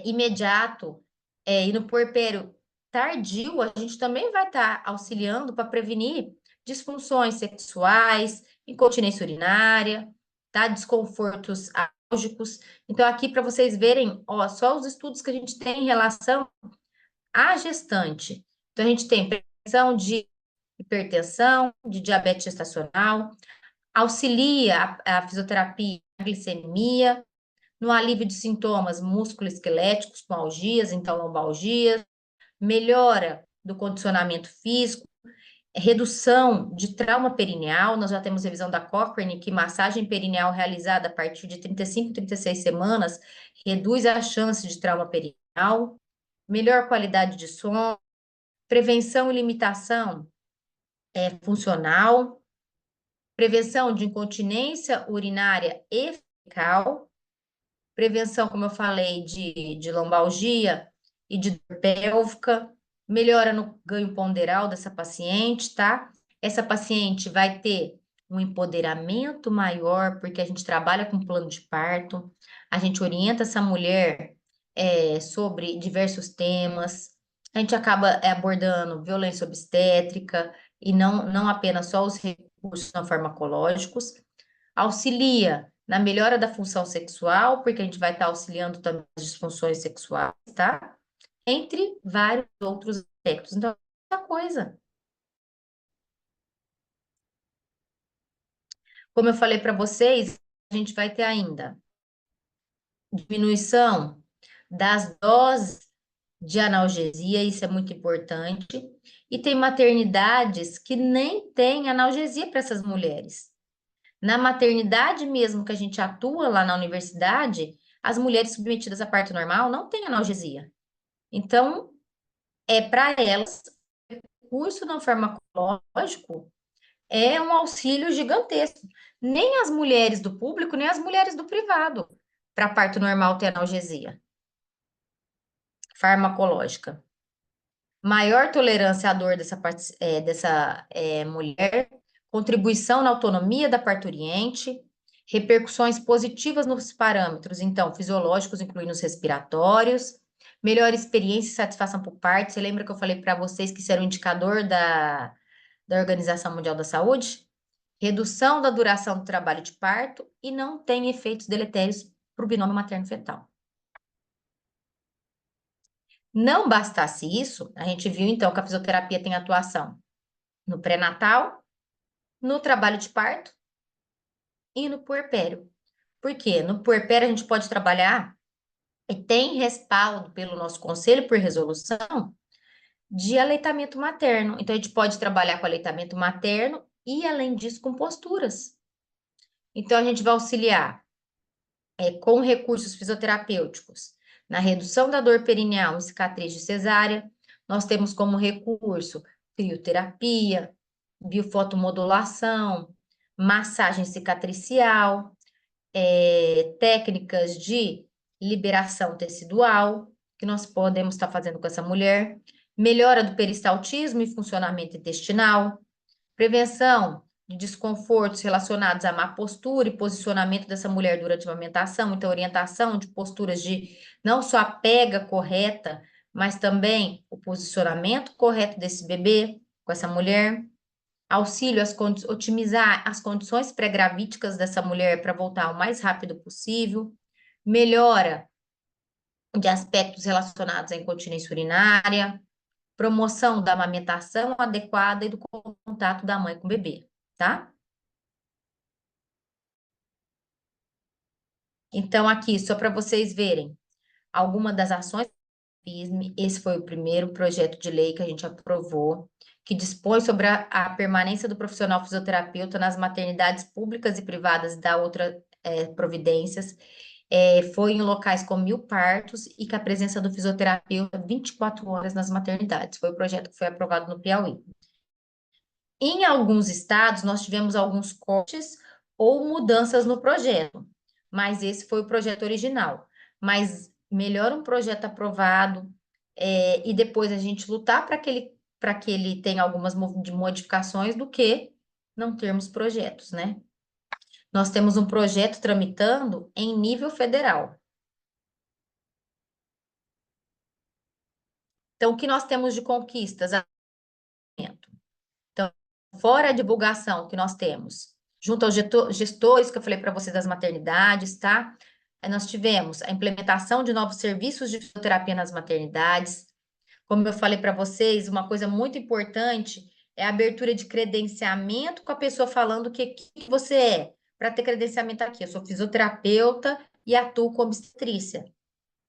imediato e no puerpério tardio, a gente também vai estar auxiliando para prevenir disfunções sexuais, incontinência urinária, tá? Desconfortos álgicos. Então, aqui para vocês verem, ó, só os estudos que a gente tem em relação à gestante. Então, a gente tem prevenção de hipertensão, de diabetes gestacional, auxilia a fisioterapia, a glicemia, no alívio de sintomas musculoesqueléticos, com algias, então lombalgias, melhora do condicionamento físico, redução de trauma perineal. Nós já temos revisão da Cochrane que massagem perineal realizada a partir de 35, 36 semanas reduz a chance de trauma perineal, melhor qualidade de sono, prevenção e limitação funcional, prevenção de incontinência urinária e fecal, prevenção, como eu falei, de lombalgia e de dor pélvica, melhora no ganho ponderal dessa paciente, tá? Essa paciente vai ter um empoderamento maior, porque a gente trabalha com plano de parto, a gente orienta essa mulher sobre diversos temas, a gente acaba abordando violência obstétrica e não apenas só os recursos não farmacológicos, auxilia na melhora da função sexual, porque a gente vai estar auxiliando também as disfunções sexuais, tá? Entre vários outros aspectos. Então, é muita coisa. Como eu falei para vocês, a gente vai ter ainda diminuição das doses de analgesia, isso é muito importante. E tem maternidades que nem têm analgesia para essas mulheres. Na maternidade mesmo que a gente atua lá na universidade, as mulheres submetidas a parto normal não têm analgesia. Então, para elas, o curso não farmacológico é um auxílio gigantesco. Nem as mulheres do público, nem as mulheres do privado, para parto normal ter analgesia farmacológica. maior tolerância à dor dessa mulher, contribuição na autonomia da parturiente, repercussões positivas nos parâmetros, então, fisiológicos, incluindo os respiratórios, melhor experiência e satisfação por parto. Você lembra que eu falei para vocês que isso era um indicador da Organização Mundial da Saúde? Redução da duração do trabalho de parto e não tem efeitos deletérios para o binômio materno-fetal. Não bastasse isso, a gente viu então que a fisioterapia tem atuação no pré-natal, no trabalho de parto e no puerpério. Por quê? No puerpério a gente pode trabalhar e tem respaldo pelo nosso conselho por resolução de aleitamento materno. Então a gente pode trabalhar com aleitamento materno e além disso com posturas. Então a gente vai auxiliar com recursos fisioterapêuticos na redução da dor perineal e cicatriz de cesárea. Nós temos como recurso crioterapia, biofotomodulação, massagem cicatricial, técnicas de liberação tecidual, que nós podemos estar fazendo com essa mulher, melhora do peristaltismo e funcionamento intestinal, prevenção de desconfortos relacionados à má postura e posicionamento dessa mulher durante a amamentação, então orientação de posturas de não só a pega correta, mas também o posicionamento correto desse bebê com essa mulher, auxílio otimizar as condições pré-gravídicas dessa mulher para voltar o mais rápido possível, melhora de aspectos relacionados à incontinência urinária, promoção da amamentação adequada e do contato da mãe com o bebê, tá? Então, aqui, só para vocês verem, alguma das ações do FISM, esse foi o primeiro projeto de lei que a gente aprovou, que dispõe sobre a permanência do profissional fisioterapeuta nas maternidades públicas e privadas e dá outras providências. Foi em locais com 1.000 partos e com a presença do fisioterapeuta 24 horas nas maternidades. Foi o projeto que foi aprovado no Piauí. Em alguns estados, nós tivemos alguns cortes ou mudanças no projeto, mas esse foi o projeto original. Mas melhor um projeto aprovado e depois a gente lutar para que ele tenha algumas modificações do que não termos projetos, né? Nós temos um projeto tramitando em nível federal. Então, o que nós temos de conquistas? Então, fora a divulgação que nós temos, junto aos gestores que eu falei para vocês das maternidades, tá? Nós tivemos a implementação de novos serviços de fisioterapia nas maternidades. Como eu falei para vocês, uma coisa muito importante é a abertura de credenciamento com a pessoa falando o que você é. Para ter credenciamento aqui, eu sou fisioterapeuta e atuo com obstetrícia.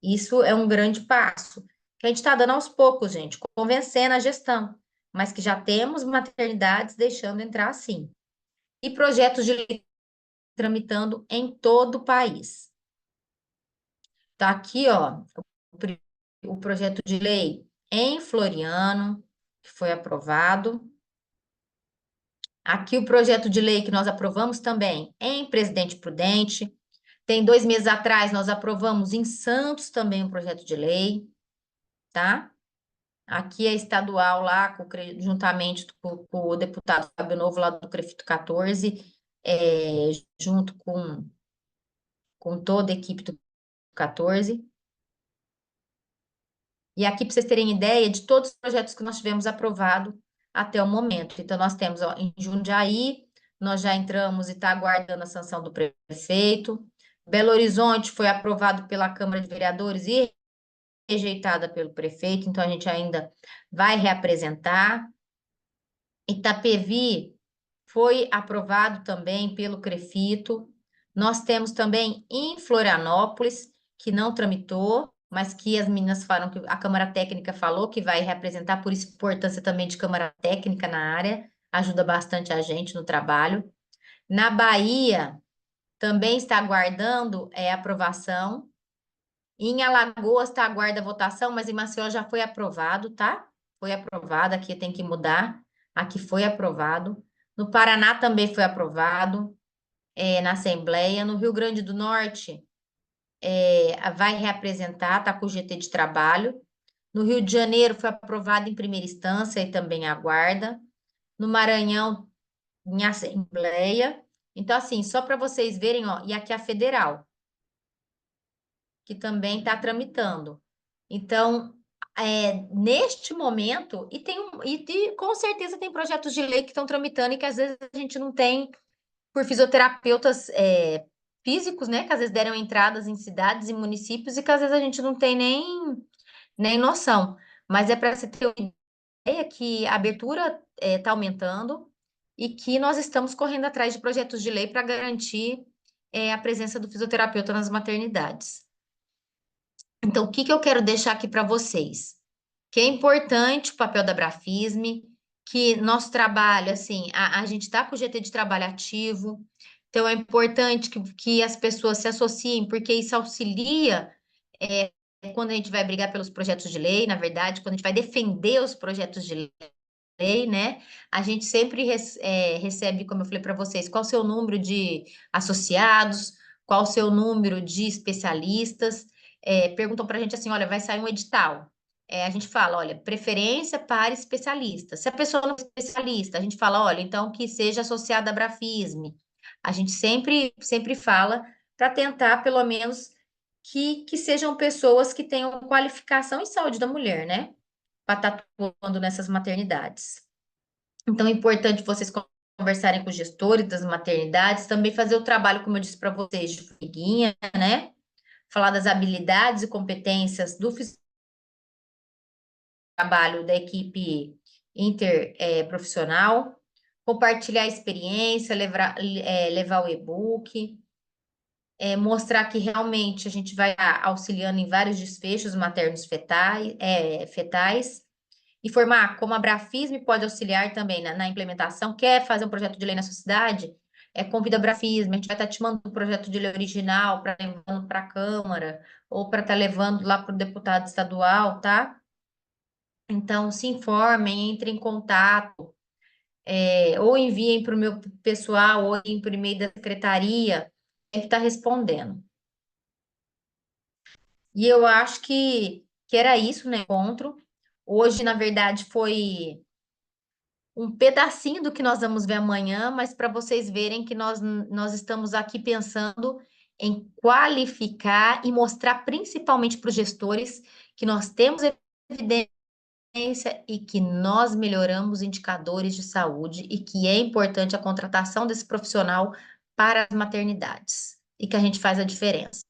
Isso é um grande passo, que a gente está dando aos poucos, gente, convencendo a gestão, mas que já temos maternidades deixando entrar assim. E projetos de lei tramitando em todo o país. Tá aqui, ó, o projeto de lei em Floriano, que foi aprovado. Aqui o projeto de lei que nós aprovamos também em Presidente Prudente. Tem 2 meses atrás, nós aprovamos em Santos também um projeto de lei, tá? Aqui é estadual lá, juntamente com o deputado Fábio Novo, lá do CREFITO 14, junto com toda a equipe do 14. E aqui, para vocês terem ideia de todos os projetos que nós tivemos aprovado até o momento. Então, nós temos ó, em Jundiaí, nós já entramos e está aguardando a sanção do prefeito. Belo Horizonte foi aprovado pela Câmara de Vereadores e rejeitada pelo prefeito, então a gente ainda vai reapresentar. Itapevi foi aprovado também pelo CREFITO. Nós temos também em Florianópolis, que não tramitou, mas que as meninas falaram que a Câmara Técnica falou que vai representar, por isso importância também de Câmara Técnica na área, ajuda bastante a gente no trabalho. Na Bahia, também está aguardando aprovação. Em Alagoas está aguarda a votação, mas em Maceió já foi aprovado, tá? Foi aprovado, aqui tem que mudar. Aqui foi aprovado. No Paraná também foi aprovado, na Assembleia. No Rio Grande do Norte, vai reapresentar, tá com o GT de trabalho. No Rio de Janeiro foi aprovado em primeira instância e também aguarda. No Maranhão, em assembleia. Então, assim, só para vocês verem, ó, e aqui a federal, que também está tramitando. Então, neste momento, com certeza tem projetos de lei que estão tramitando e que às vezes a gente não tem por fisioterapeutas físicos, né? Que às vezes deram entradas em cidades e municípios e que às vezes a gente não tem nem noção. Mas é para você ter uma ideia que a abertura está aumentando e que nós estamos correndo atrás de projetos de lei para garantir a presença do fisioterapeuta nas maternidades. Então, o que que eu quero deixar aqui para vocês? Que é importante o papel da Brafisme, que nosso trabalho, assim, a gente está com o GT de trabalho ativo, então é importante que as pessoas se associem, porque isso auxilia quando a gente vai brigar pelos projetos de lei, na verdade, quando a gente vai defender os projetos de lei, né? A gente sempre recebe, como eu falei para vocês, qual o seu número de associados, qual o seu número de especialistas. Perguntam para a gente assim: olha, vai sair um edital. A gente fala, olha, preferência para especialista. Se a pessoa não é especialista, a gente fala, olha, então que seja associada à Brafisme. A gente sempre fala para tentar, pelo menos, que sejam pessoas que tenham qualificação em saúde da mulher, né? Para estar atuando nessas maternidades. Então, é importante vocês conversarem com os gestores das maternidades, também fazer o trabalho, como eu disse para vocês, de formiguinha, né? Falar das habilidades e competências do trabalho da equipe interprofissional, compartilhar a experiência, levar o e-book, mostrar que realmente a gente vai auxiliando em vários desfechos maternos fetais, informar como a Brafisme pode auxiliar também na implementação. Quer fazer um projeto de lei na sua cidade? Convida a Brafisme, a gente vai estar te mandando um projeto de lei original para levando para a Câmara ou para estar levando lá para o deputado estadual, tá? Então, se informem, entrem em contato, ou enviem para o meu pessoal, ou enviem por e-mail da secretaria, tem que estar respondendo. E eu acho que era isso, né, encontro. Hoje, na verdade, foi um pedacinho do que nós vamos ver amanhã, mas para vocês verem que nós estamos aqui pensando em qualificar e mostrar principalmente para os gestores que nós temos evidência e que nós melhoramos indicadores de saúde e que é importante a contratação desse profissional para as maternidades e que a gente faz a diferença.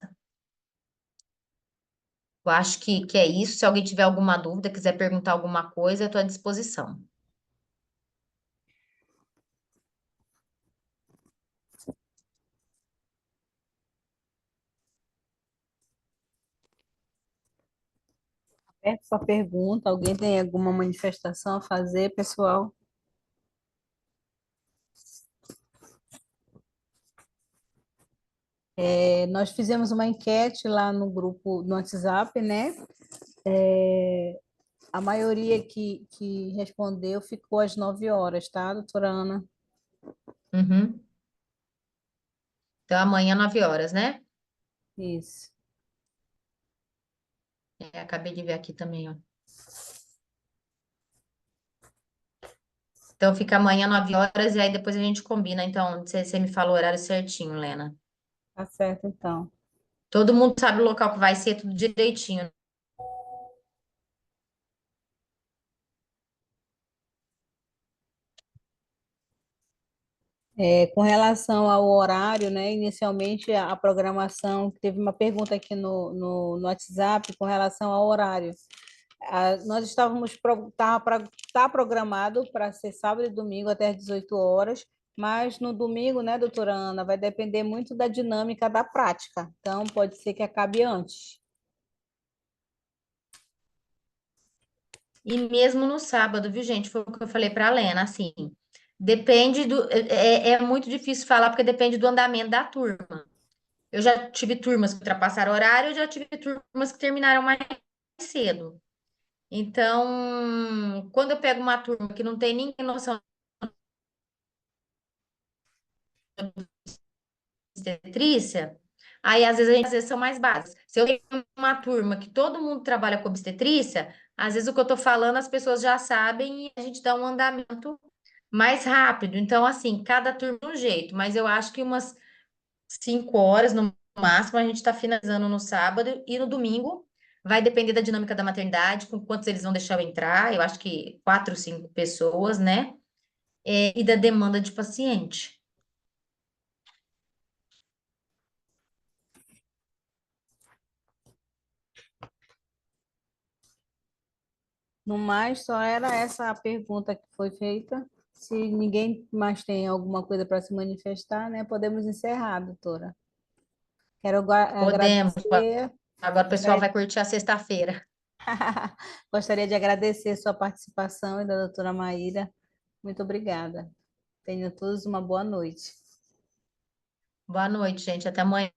Eu acho que é isso. Se alguém tiver alguma dúvida, quiser perguntar alguma coisa, eu estou à disposição. Aberto para pergunta. Alguém tem alguma manifestação a fazer, pessoal? Nós fizemos uma enquete lá no grupo, no WhatsApp, né? A maioria que respondeu ficou às 9 horas, tá, doutora Ana? Uhum. Então, amanhã, 9 horas, né? Isso. Acabei de ver aqui também, ó. Então, fica amanhã, 9 horas, e aí depois a gente combina. Então, você me fala o horário certinho, Lena. Tá certo, então. Todo mundo sabe o local que vai ser, tudo direitinho. Com relação ao horário, né? Inicialmente a programação, teve uma pergunta aqui no WhatsApp com relação ao horário. Nós tá programado para ser sábado e domingo até às 18 horas, mas no domingo, né, doutora Ana, vai depender muito da dinâmica da prática. Então, pode ser que acabe antes. E mesmo no sábado, viu, gente? Foi o que eu falei para a Lena, assim, depende do. É muito difícil falar, porque depende do andamento da turma. Eu já tive turmas que ultrapassaram o horário, eu já tive turmas que terminaram mais cedo. Então, quando eu pego uma turma que não tem nem noção de obstetrícia, aí às vezes são mais básicas. Se eu tenho uma turma que todo mundo trabalha com obstetrícia, às vezes o que eu estou falando as pessoas já sabem e a gente dá um andamento mais rápido. Então, assim, cada turma de um jeito, mas eu acho que umas 5 horas no máximo a gente está finalizando no sábado e no domingo vai depender da dinâmica da maternidade, com quantos eles vão deixar eu entrar. Eu acho que 4, 5 pessoas, né? E da demanda de paciente. No mais, só era essa a pergunta que foi feita. Se ninguém mais tem alguma coisa para se manifestar, né, podemos encerrar, doutora. Quero Podemos. agradecer, Agora o pessoal vai curtir a sexta-feira. gostaria de agradecer sua participação e da doutora Maíra. Muito obrigada. Tenham todos uma boa noite. Boa noite, gente. Até amanhã.